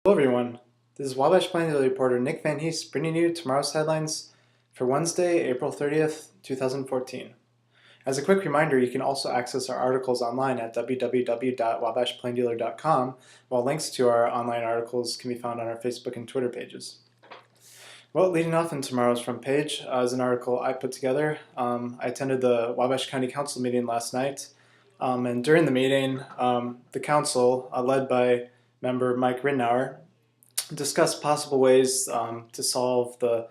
Hello everyone, this is Wabash Planning reporter Nick Van Hees bringing you tomorrow's headlines for Wednesday, April 30th, 2014. As a quick reminder, you can also access our articles online at www.wabashplanedealer.com, while links to our online articles can be found on our Facebook and Twitter pages. Well, leading off in tomorrow's front page is an article I put together. I attended the Wabash County Council meeting last night, and during the meeting, the council, led by member Mike Ridnour, discussed possible ways to solve the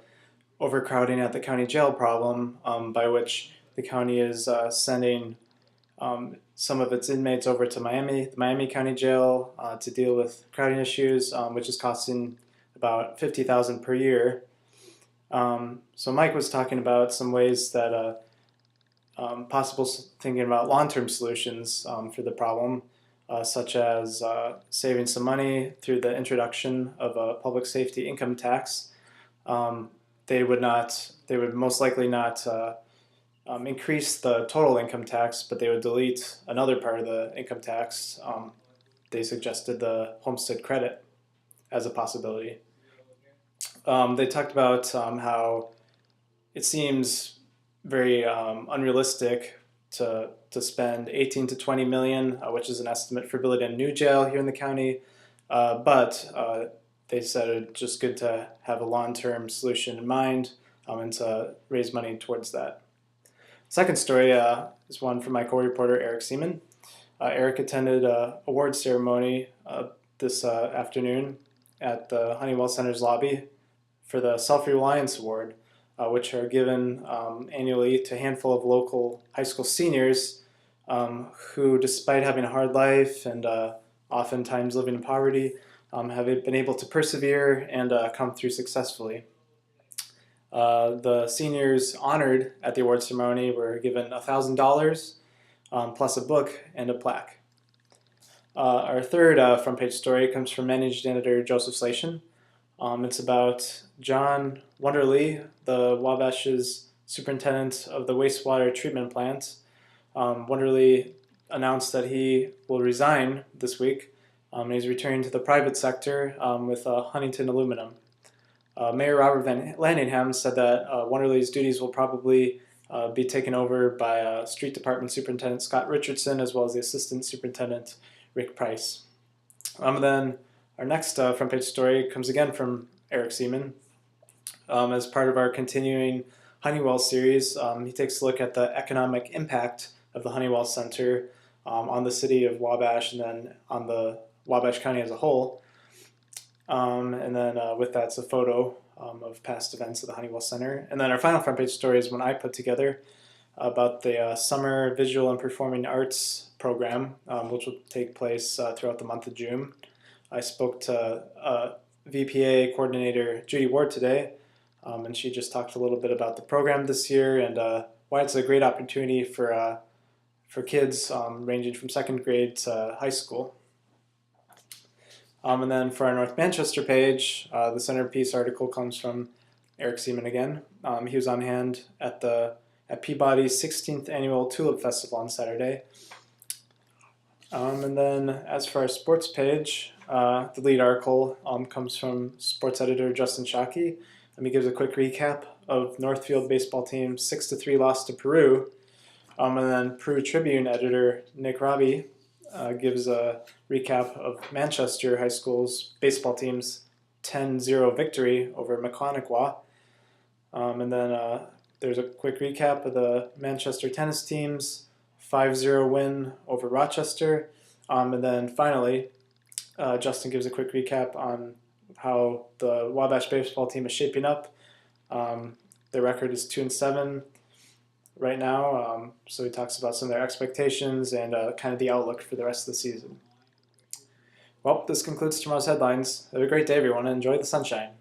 overcrowding at the county jail problem, by which the county is sending some of its inmates over to the Miami County Jail, to deal with crowding issues, which is costing about $50,000 per year. So Mike was talking about some ways that possible thinking about long-term solutions for the problem, such as saving some money through the introduction of a public safety income tax. They would most likely not increase the total income tax, but they would delete another part of the income tax. They suggested the homestead credit as a possibility. They talked about how it seems very unrealistic to spend 18 to 20 million, which is an estimate for building a new jail here in the county, but they said it's just good to have a long-term solution in mind, and to raise money towards that. Second story is one from my co-reporter Eric Seaman. Eric attended an award ceremony this afternoon at the Honeywell Center's lobby for the Self-Reliance Award, which are given annually to a handful of local high school seniors who, despite having a hard life and oftentimes living in poverty, have been able to persevere and come through successfully. The seniors honored at the award ceremony were given $1,000 plus a book and a plaque. Our third front page story comes from managing editor Joseph Slation. It's about John Wonderly, the Wabash's superintendent of the wastewater treatment plant. Wonderly announced that he will resign this week. He's returning to the private sector with Huntington Aluminum. Mayor Robert Van Landingham said that Wonderly's duties will probably be taken over by Street Department Superintendent Scott Richardson, as well as the Assistant Superintendent Rick Price. And then our next front page story comes again from Eric Seaman. As part of our continuing Honeywell series, he takes a look at the economic impact of the Honeywell Center on the city of Wabash and then on the Wabash County as a whole. And then with that's a photo of past events at the Honeywell Center. And then our final front page story is one I put together about the Summer Visual and Performing Arts program, which will take place throughout the month of June. I spoke to VPA coordinator Judy Ward today, and she just talked a little bit about the program this year and why it's a great opportunity for kids ranging from second grade to high school. And then for our North Manchester page, the centerpiece article comes from Eric Seaman again. He was on hand at Peabody's 16th Annual Tulip Festival on Saturday. And then as for our sports page, the lead article comes from sports editor Justin Shockey. He gives a quick recap of Northfield baseball team's 6-3 loss to Peru. And then Peru Tribune editor Nick Robbie gives a recap of Manchester High School's baseball team's 10-0 victory over Maconaquah. And then there's a quick recap of the Manchester tennis team's 5-0 win over Rochester. And then finally, Justin gives a quick recap on how the Wabash baseball team is shaping up. Their record is 2-7 right now, so he talks about some of their expectations and kind of the outlook for the rest of the season. Well, this concludes tomorrow's headlines. Have a great day, everyone, and enjoy the sunshine.